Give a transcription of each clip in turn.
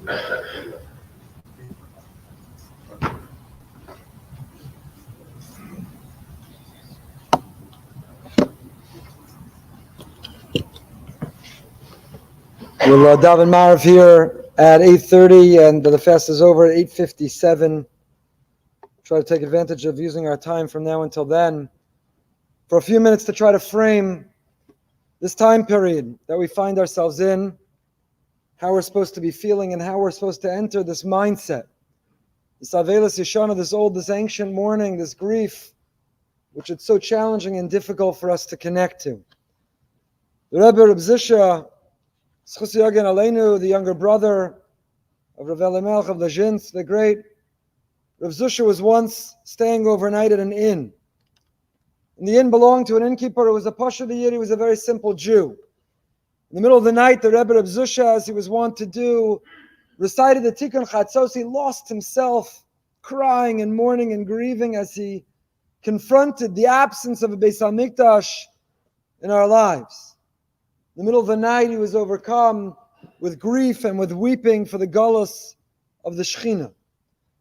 We'll daven Marav here at 8:30, and the fast is over at 8:57. Try to take advantage of using our time from now until then for a few minutes to try to frame this time period that we find ourselves in, how we're supposed to be feeling, and how we're supposed to enter this mindset, this Avelis Yeshana, this old, this ancient mourning, this grief, which it's so challenging and difficult for us to connect to. The Rabbi Zusha, the younger brother of Rav Elimelech of Lezhinsk, the great Rabbi Zusha, was once staying overnight at an inn. And the inn belonged to an innkeeper who was a Pasha Yid. He was a very simple Jew. In the middle of the night, the Rabbi Zusha, as he was wont to do, recited the Tikkun Chatzos. He lost himself, crying and mourning and grieving as he confronted the absence of a Beis HaMikdash in our lives. In the middle of the night, he was overcome with grief and with weeping for the Galus of the Shechina.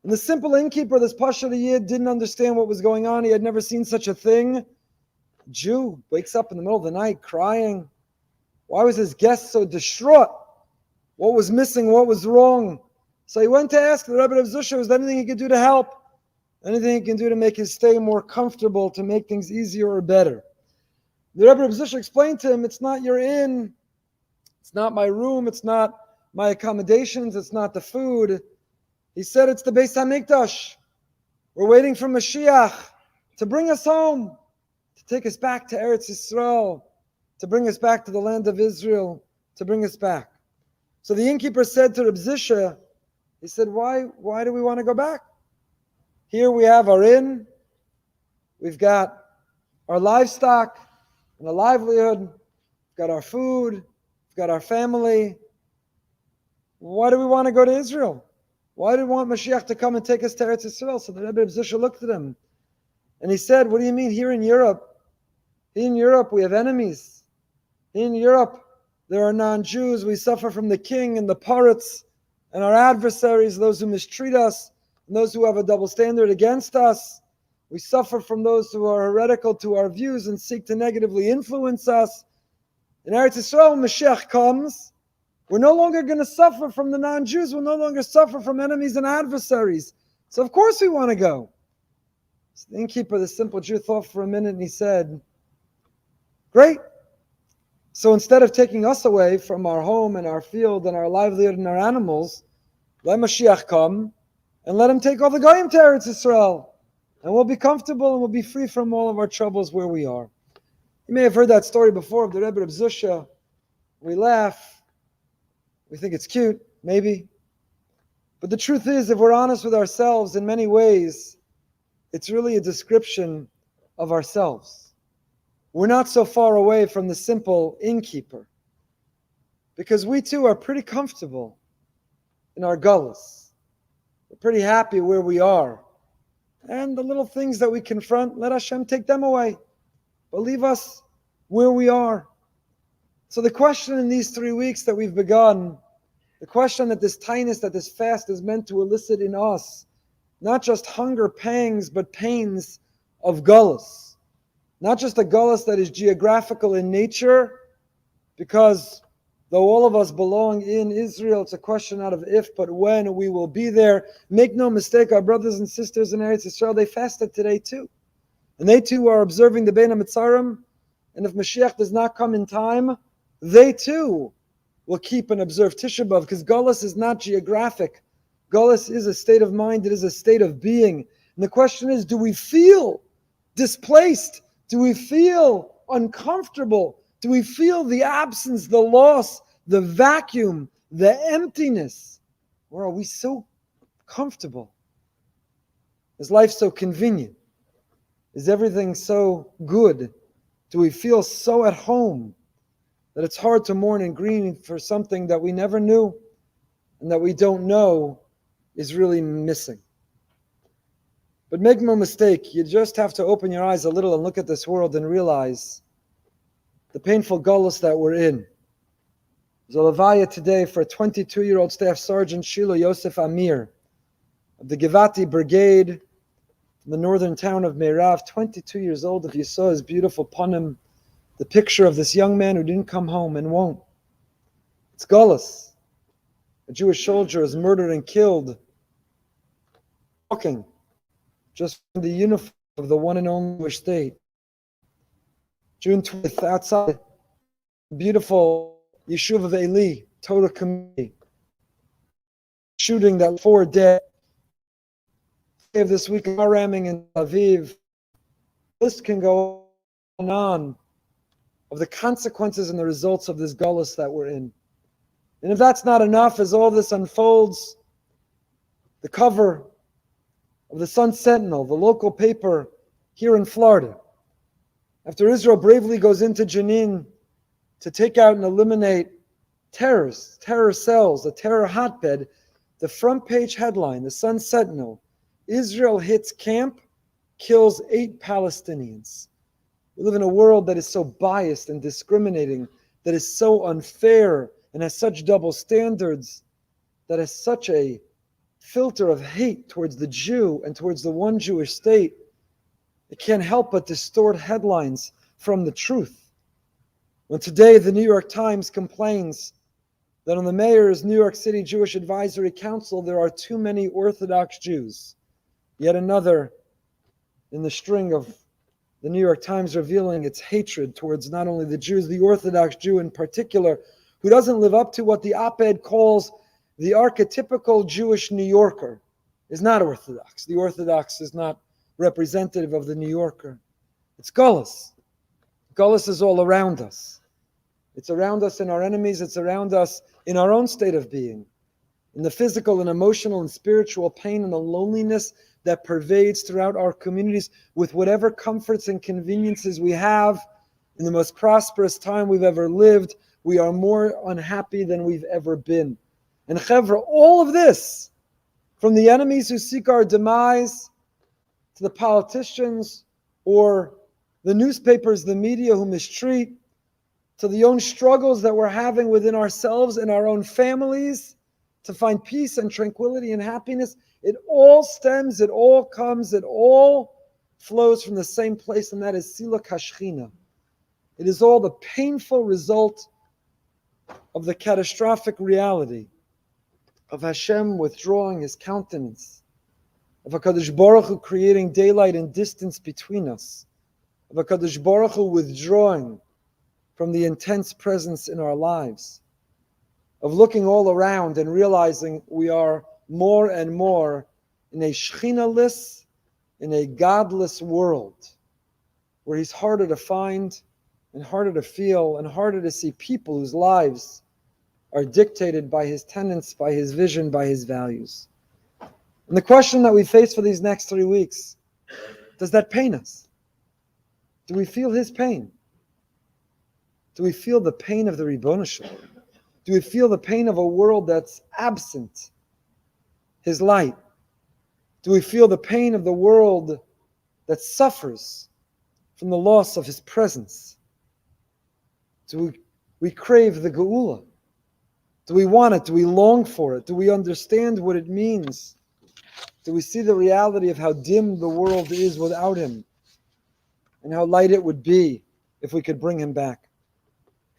And the simple innkeeper, this Pasha Yid, didn't understand what was going on. He had never seen such a thing. A Jew wakes up in the middle of the night crying. Why was his guest so distraught? What was missing? What was wrong? So he went to ask the Rabbi Zusha, was there anything he could do to help? Anything he can do to make his stay more comfortable, to make things easier or better? The Rabbi Zusha explained to him, it's not your inn, it's not my room, it's not my accommodations, it's not the food. He said it's the Beis HaMikdash. We're waiting for Mashiach to bring us home, to take us back to Eretz Yisrael, to bring us back to the land of Israel, to bring us back. So the innkeeper said to Rabbi Zusha, he said, why do we want to go back? Here we have our inn, we've got our livestock and a livelihood, we've got our food, we've got our family. Why do we want to go to Israel? Why do we want Mashiach to come and take us to Eretz Yisrael? So the Rabbi Zusha looked at him and he said, what do you mean here in Europe? In Europe we have enemies. In Europe there are non-Jews. We suffer from the king and the pirates and our adversaries, those who mistreat us, and those who have a double standard against us. We suffer from those who are heretical to our views and seek to negatively influence us. In Eretz Yisrael, when Mashiach comes, we're no longer going to suffer from the non-Jews. We'll no longer suffer from enemies and adversaries. So of course we want to go. So the innkeeper, the simple Jew, thought for a minute and he said, great. So instead of taking us away from our home and our field and our livelihood and our animals, let Mashiach come and let him take all the Goyim to Eretz Yisrael. And we'll be comfortable and we'll be free from all of our troubles where we are. You may have heard that story before of the Rebbe of Zusha. We laugh. We think it's cute, maybe. But the truth is, if we're honest with ourselves, in many ways, it's really a description of ourselves. We're not so far away from the simple innkeeper, because we too are pretty comfortable in our Galus. We're pretty happy where we are. And the little things that we confront, let Hashem take them away. But leave us where we are. So the question in these 3 weeks that we've begun, the question that this tinus, that this fast is meant to elicit in us, not just hunger pangs, but pains of Galus. Not just a Galus that is geographical in nature, because though all of us belong in Israel, it's a question not of if, but when we will be there. Make no mistake, our brothers and sisters in Eretz Yisrael, they fasted today too. And they too are observing the Bein HaMetzarim. And if Mashiach does not come in time, they too will keep and observe Tisha B'Av, because Galus is not geographic. Galus is a state of mind, it is a state of being. And the question is, do we feel displaced? Do we feel uncomfortable? Do we feel the absence, the loss, the vacuum, the emptiness? Or are we so comfortable? Is life so convenient? Is everything so good? Do we feel so at home that it's hard to mourn and grieve for something that we never knew and that we don't know is really missing? But make no mistake, you just have to open your eyes a little and look at this world and realize the painful Galus that we're in. There's a levaya today for a 22-year-old Staff Sergeant Shilo Yosef Amir of the Givati Brigade from the northern town of Meirav, 22 years old. If you saw his beautiful panim, the picture of this young man who didn't come home and won't. It's Galus. A Jewish soldier is murdered and killed, walking just in the uniform of the one and only Jewish state. June 20th, outside the beautiful Yeshuv of Eli, Torah community. Shooting that 4 dead. This week, car ramming in Tel Aviv. The list can go on of the consequences and the results of this Galus that we're in. And if that's not enough, as all this unfolds, the cover of the Sun Sentinel, the local paper here in Florida, after Israel bravely goes into Jenin to take out and eliminate terrorists, terror cells, a terror hotbed, the front page headline, the Sun Sentinel, Israel hits camp, kills 8 Palestinians. We live in a world that is so biased and discriminating, that is so unfair and has such double standards, that has such a filter of hate towards the Jew and towards the one Jewish state. It can't help but distort headlines from the truth. When today the New York Times complains that on the mayor's New York City Jewish Advisory Council there are too many Orthodox Jews, yet another in the string of the New York Times revealing its hatred towards not only the Jews, the Orthodox Jew in particular, who doesn't live up to what the op-ed calls the archetypical Jewish New Yorker, is not Orthodox. The Orthodox is not representative of the New Yorker. It's Galus. Galus is all around us. It's around us in our enemies. It's around us in our own state of being, in the physical and emotional and spiritual pain and the loneliness that pervades throughout our communities with whatever comforts and conveniences we have. In the most prosperous time we've ever lived, we are more unhappy than we've ever been. And Chevra, all of this, from the enemies who seek our demise, to the politicians or the newspapers, the media who mistreat, to the own struggles that we're having within ourselves and our own families to find peace and tranquility and happiness, it all stems, it all comes, it all flows from the same place, and that is Sila Kashchina. It is all the painful result of the catastrophic reality of Hashem withdrawing His countenance, of HaKadosh Baruch Hu creating daylight and distance between us, of HaKadosh Baruch Hu withdrawing from the intense presence in our lives, of looking all around and realizing we are more and more in a Shechina-less, in a godless world, where He's harder to find and harder to feel and harder to see people whose lives are dictated by His tenets, by His vision, by His values. And the question that we face for these next 3 weeks, does that pain us? Do we feel His pain? Do we feel the pain of the Ribono Shel Olam? Do we feel the pain of a world that's absent His light? Do we feel the pain of the world that suffers from the loss of His presence? Do we crave the Geulah? Do we want it? Do we long for it? Do we understand what it means? Do we see the reality of how dim the world is without Him, and how light it would be if we could bring Him back?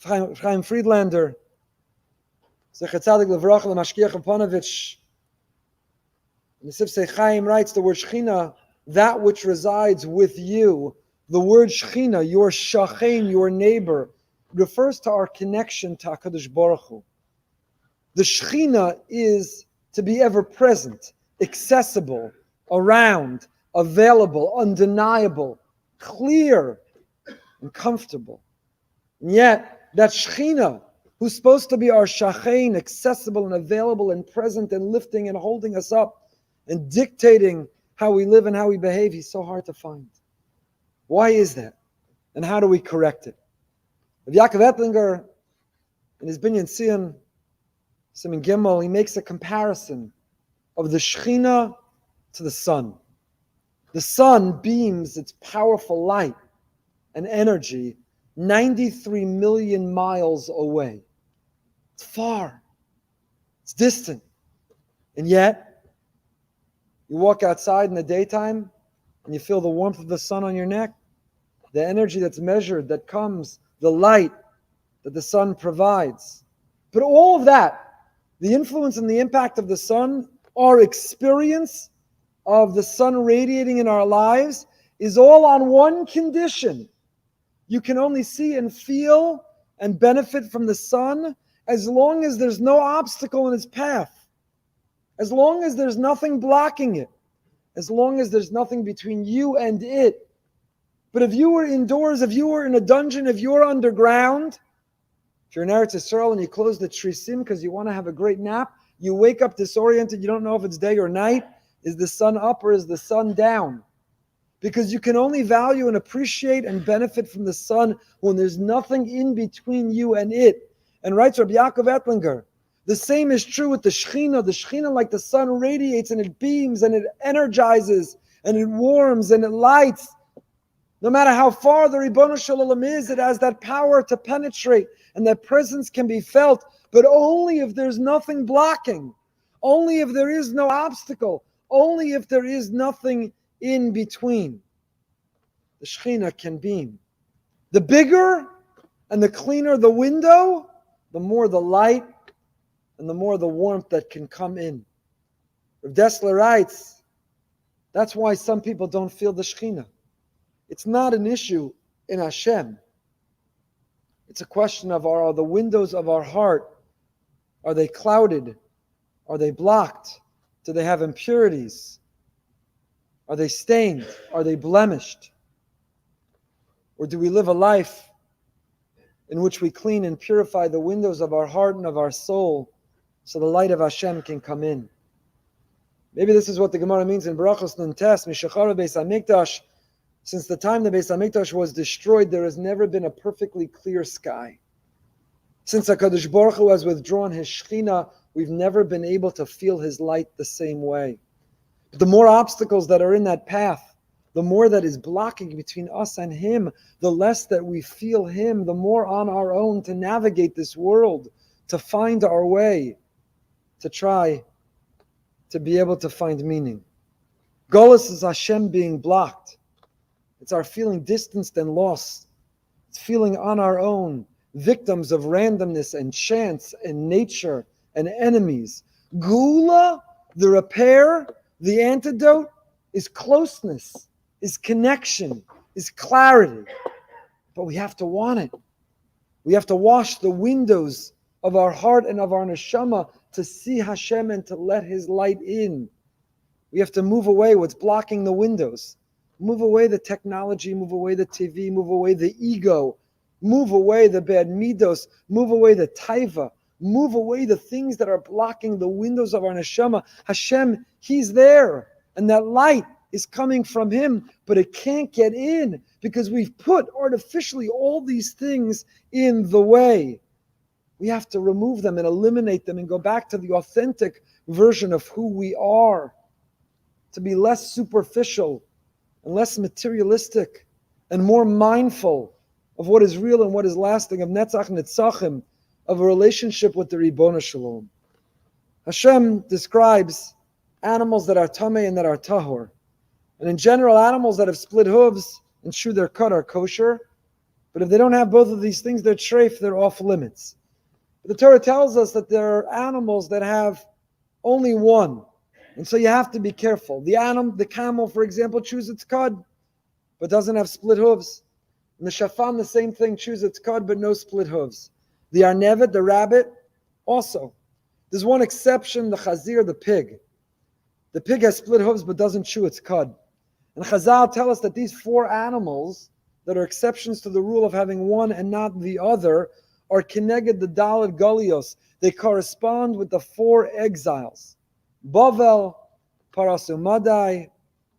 Chaim Friedlander, Zecher Tzadik Levracha L'Mashkiach Aponovich, in the Sifsei Chaim writes the word Shechina, that which resides with you. The word Shechina, your shachen, your neighbor, refers to our connection to HaKadosh Baruch Hu. The Shechina is to be ever present, accessible, around, available, undeniable, clear, and comfortable. And yet, that Shechina, who's supposed to be our shachen, accessible and available and present and lifting and holding us up and dictating how we live and how we behave, He's so hard to find. Why is that? And how do we correct it? Yaakov Ettlinger, in his Binyan Tzion, Siman Gimel, he makes a comparison of the Shechina to the sun. The sun beams its powerful light and energy 93 million miles away. It's far. It's distant. And yet, you walk outside in the daytime and you feel the warmth of the sun on your neck, the energy that's measured, that comes, the light that the sun provides. But all of that, the influence and the impact of the sun, our experience of the sun radiating in our lives, is all on one condition. You can only see and feel and benefit from the sun as long as there's no obstacle in its path, as long as there's nothing blocking it, as long as there's nothing between you and it. But if you were indoors, if you were in a dungeon, if you were underground, if you're in Eretz Yisrael and you close the trisim because you want to have a great nap, you wake up disoriented, you don't know if it's day or night. Is the sun up or is the sun down? Because you can only value and appreciate and benefit from the sun when there's nothing in between you and it. And writes Rabbi Yaakov Ettlinger, the same is true with the Shekhinah. The Shekhinah, like the sun, radiates and it beams and it energizes and it warms and it lights. No matter how far the Ribono Shel Olam is, it has that power to penetrate and that presence can be felt, but only if there's nothing blocking, only if there is no obstacle, only if there is nothing in between. The Shekhinah can beam. The bigger and the cleaner the window, the more the light and the more the warmth that can come in. Rav Dessler writes, that's why some people don't feel the Shekhinah. It's not an issue in Hashem. It's a question of, are the windows of our heart, are they clouded? Are they blocked? Do they have impurities? Are they stained? Are they blemished? Or do we live a life in which we clean and purify the windows of our heart and of our soul so the light of Hashem can come in? Maybe this is what the Gemara means in Barachos Nun Tes, Mishachar Beis HaMikdash. Since the time the Beis HaMikdash was destroyed, there has never been a perfectly clear sky. Since HaKadosh Baruch Hu has withdrawn His Shekhinah, we've never been able to feel His light the same way. But the more obstacles that are in that path, the more that is blocking between us and Him, the less that we feel Him, the more on our own to navigate this world, to find our way, to try to be able to find meaning. Galus is Hashem being blocked. It's our feeling distanced and lost. It's feeling on our own, victims of randomness and chance and nature and enemies. Geulah, the repair, the antidote, is closeness, is connection, is clarity. But we have to want it. We have to wash the windows of our heart and of our neshama to see Hashem and to let His light in. We have to move away what's blocking the windows. Move away the technology, move away the TV, move away the ego, move away the bad midos, move away the taiva, move away the things that are blocking the windows of our neshama. Hashem, He's there, and that light is coming from Him, but it can't get in because we've put artificially all these things in the way. We have to remove them and eliminate them and go back to the authentic version of who we are, to be less superficial and less materialistic and more mindful of what is real and what is lasting, of netzach netzachim, of a relationship with the Ribono Shel Olam. Hashem describes animals that are tamei and that are tahor. And in general, animals that have split hooves and chew their cud are kosher. But if they don't have both of these things, they're treif, they're off limits. But the Torah tells us that there are animals that have only one. And so you have to be careful. The camel, for example, chews its cud, but doesn't have split hooves. And the shafan, the same thing, chews its cud, but no split hooves. The arnevet, the rabbit, also. There's one exception, the chazir, the pig. The pig has split hooves, but doesn't chew its cud. And Chazal tell us that these four animals that are exceptions to the rule of having one and not the other are keneged the Daled Galios. They correspond with the four exiles. Bavel, Parasumadai,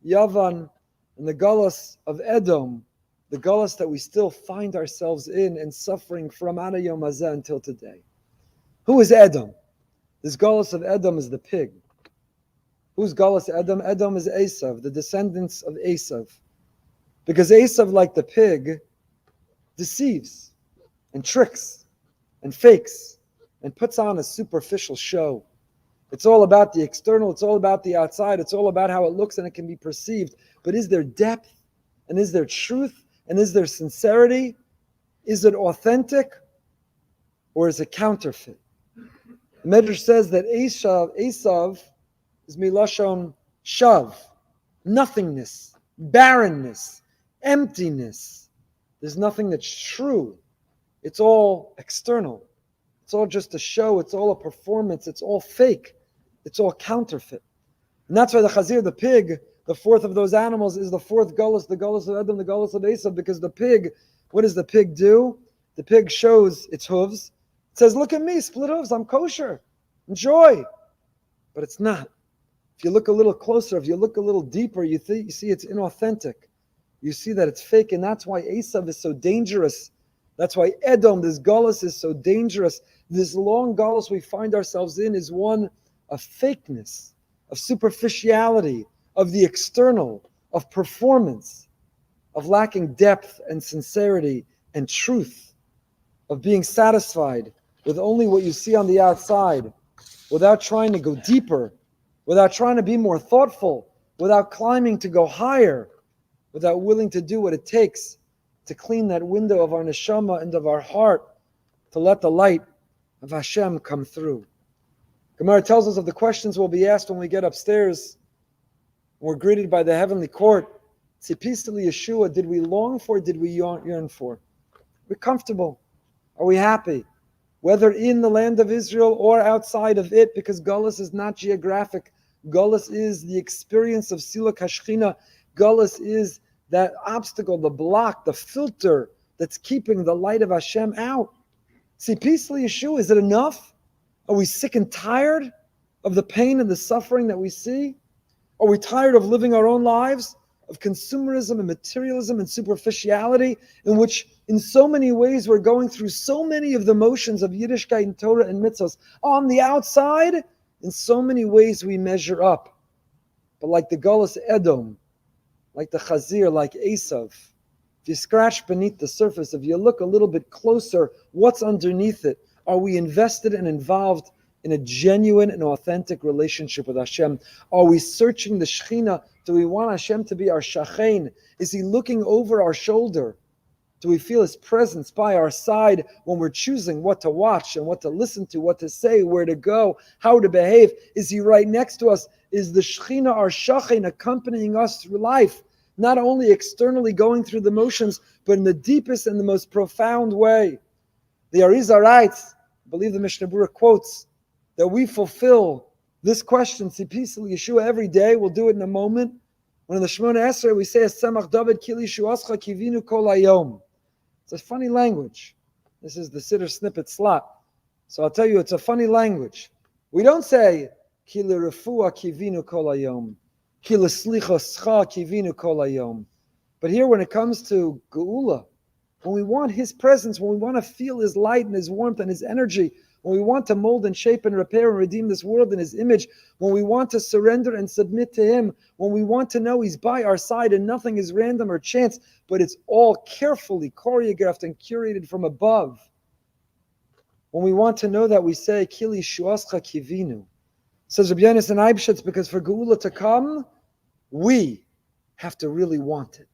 Yavan, and the Galus of Edom, the Galus that we still find ourselves in and suffering from Ana Yom Hazeh until today. Who is Edom? This Galus of Edom is the pig. Who's Galus Edom? Edom is Esav, the descendants of Esav. Because Esav, like the pig, deceives and tricks and fakes and puts on a superficial show. It's all about the external, it's all about the outside, it's all about how it looks and it can be perceived. But is there depth? And is there truth? And is there sincerity? Is it authentic? Or is it counterfeit? The Medrash says that Esav is milashon shav, nothingness, barrenness, emptiness. There's nothing that's true. It's all external. It's all just a show. It's all a performance. It's all fake. It's all counterfeit. And that's why the chazir, the pig, the fourth of those animals, is the fourth Galus, the Galus of Edom, the Galus of Esav, because the pig, what does the pig do? The pig shows its hooves. It says, look at me, split hooves, I'm kosher. Enjoy. But it's not. If you look a little closer, if you look a little deeper, you see it's inauthentic. You see that it's fake, and that's why Esav is so dangerous. That's why Edom, this Galus, is so dangerous. This long Galus we find ourselves in is one of fakeness, of superficiality, of the external, of performance, of lacking depth and sincerity and truth, of being satisfied with only what you see on the outside, without trying to go deeper, without trying to be more thoughtful, without climbing to go higher, without willing to do what it takes to clean that window of our neshama and of our heart, to let the light of Hashem come through. Gemara tells us of the questions we'll be asked when we get upstairs. We're greeted by the heavenly court. Tzipistali Yeshua, did we long for, did we yearn for? We're comfortable. Are we happy? Whether in the land of Israel or outside of it, because Galus is not geographic. Galus is the experience of Siluk Hashchina. Galus is that obstacle, the block, the filter that's keeping the light of Hashem out. Tzipistali Yeshua, is it enough? Are we sick and tired of the pain and the suffering that we see? Are we tired of living our own lives of consumerism and materialism and superficiality, in which in so many ways we're going through so many of the motions of Yiddishkeit and Torah and mitzvahs? On the outside, in so many ways we measure up. But like the Galus Edom, like the Chazir, like Esav, if you scratch beneath the surface, if you look a little bit closer, what's underneath it? Are we invested and involved in a genuine and authentic relationship with Hashem? Are we searching the Shekhinah? Do we want Hashem to be our Shachain? Is He looking over our shoulder? Do we feel His presence by our side when we're choosing what to watch and what to listen to, what to say, where to go, how to behave? Is He right next to us? Is the Shekhinah, our Shachain, accompanying us through life? Not only externally going through the motions, but in the deepest and the most profound way. The Arizal writes, I believe the Mishnah Berurah quotes, that we fulfill this question, Tzipistali Yeshua, every day. We'll do it in a moment. When in the Shemona Esrei we say, Esamach David Kili Shuascha Kivinu Kol Hayom. It's a funny language. This is the Siddur snippet slot. So I'll tell you, it's a funny language. We don't say, Kili Refua Kivinu Kol Hayom, Kili Slichoscha Kivinu Kol Hayom. But here when it comes to Geulah, when we want His presence, when we want to feel His light and His warmth and His energy, when we want to mold and shape and repair and redeem this world in His image, when we want to surrender and submit to Him, when we want to know He's by our side and nothing is random or chance, but it's all carefully choreographed and curated from above. When we want to know that, we say, Kili Shuascha Kivinu. Says Rabbi Yonasan Eibshitz, because for Geulah to come, we have to really want it.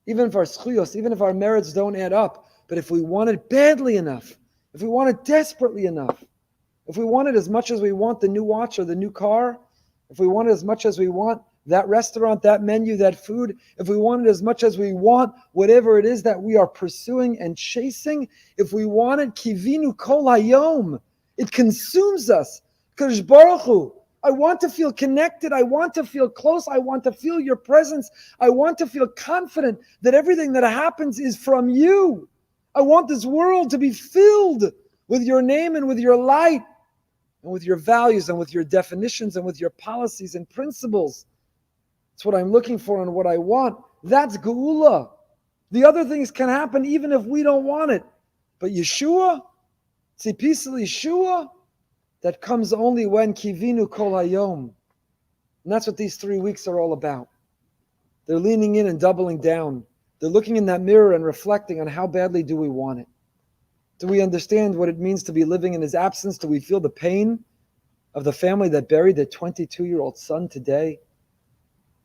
Even if our schuyos, even if our merits don't add up, but if we want it badly enough, if we want it desperately enough, if we want it as much as we want the new watch or the new car, if we want it as much as we want that restaurant, that menu, that food, if we want it as much as we want whatever it is that we are pursuing and chasing, if we want it, kivinu kol hayom, it consumes us. Kadosh Baruch Hu, I want to feel connected. I want to feel close. I want to feel your presence. I want to feel confident that everything that happens is from you. I want this world to be filled with your name and with your light and with your values and with your definitions and with your policies and principles. It's what I'm looking for and what I want. That's Geulah. The other things can happen even if we don't want it. But Yeshua, Tzipistali Yeshua, that comes only when Kivinu Kol Hayom. And that's what these 3 weeks are all about. They're leaning in and doubling down. They're looking in that mirror and reflecting on how badly do we want it. Do we understand what it means to be living in his absence? Do we feel the pain of the family that buried their 22-year-old son today?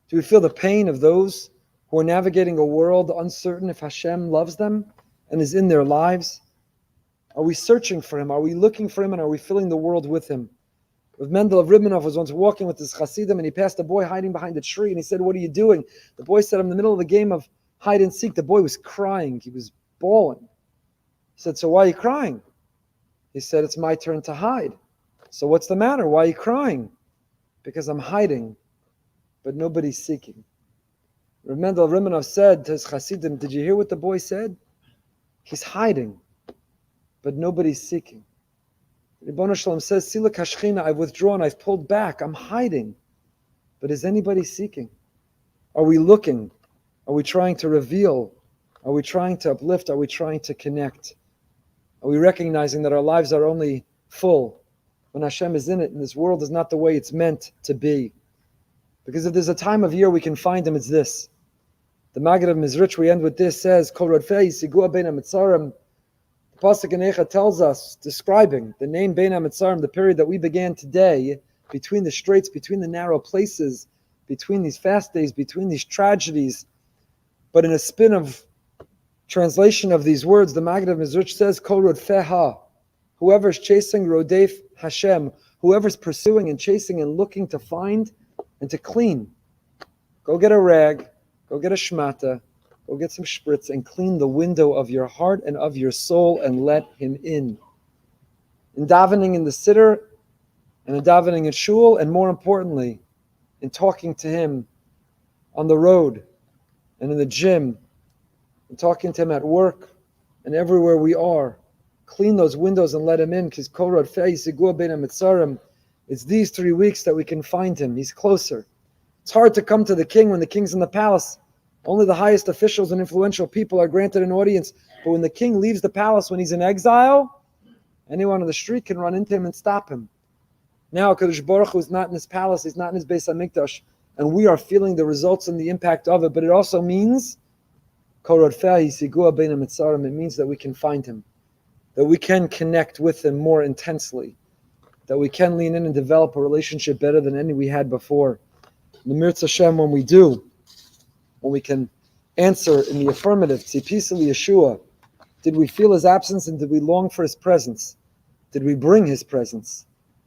Do we feel the pain of those who are navigating a world uncertain if Hashem loves them and is in their lives? Are we searching for him? Are we looking for him, and are we filling the world with him? Rav Mendel of Ribbentrop was once walking with his Hasidim, and he passed a boy hiding behind a tree, and he said, "What are you doing?" The boy said, "I'm in the middle of a game of hide and seek." The boy was crying. He was bawling. He said, "So why are you crying?" He said, "It's my turn to hide." "So what's the matter? Why are you crying?" "Because I'm hiding, but nobody's seeking." Rav Mendel of Ribbentrop said to his Hasidim, "Did you hear what the boy said? He's hiding, but nobody's seeking." Ribono Shalom says, "Sila Kashchina, I've withdrawn, I've pulled back, I'm hiding. But is anybody seeking? Are we looking? Are we trying to reveal? Are we trying to uplift? Are we trying to connect? Are we recognizing that our lives are only full when Hashem is in it, and this world is not the way it's meant to be? Because if there's a time of year we can find him, it's this. The Maggid of Mizrich, we end with this, says, Kol Rodfei Sigua Bein HaMitzarim. The Pasuk in Eicha tells us, describing the name Bein HaMitzarim, the period that we began today, between the straits, between the narrow places, between these fast days, between these tragedies. But in a spin of translation of these words, the Maggid of Mizrich says, Kol Rodfeha, whoever's chasing Rodef Hashem, whoever's pursuing and chasing and looking to find and to clean. Go get a rag, go get a shmata, go get some spritz and clean the window of your heart and of your soul and let him in. In davening in the siddur, and in davening in shul, and more importantly, in talking to him on the road and in the gym, and talking to him at work and everywhere we are. Clean those windows and let him in, because Kol Rodfei Sigua Bein HaMitzarim, it's these 3 weeks that we can find him. He's closer. It's hard to come to the king when the king's in the palace. Only the highest officials and influential people are granted an audience. But when the king leaves the palace, when he's in exile, anyone on the street can run into him and stop him. Now, Kadosh Baruch Hu is not in his palace, he's not in his Beis HaMikdash, and we are feeling the results and the impact of it. But it also means, Kol Rodfei Sigua Bein HaMitzarim, it means that we can find him, that we can connect with him more intensely, that we can lean in and develop a relationship better than any we had before. The Mirz Hashem, when we do, when we can answer in the affirmative, Tzipisa Yeshua, did we feel his absence and did we long for his presence? Did we bring his presence?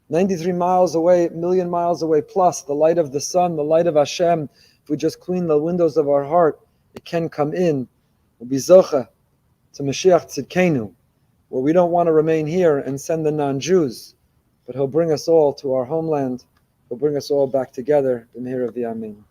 93 miles away, 1,000,000 miles away plus, the light of the sun, the light of Hashem, if we just clean the windows of our heart, it can come in. We'll be Zocha to Mashiach Tzidkenu, where we don't want to remain here and send the non-Jews, but he'll bring us all to our homeland. He'll bring us all back together. B'meir of the Amen.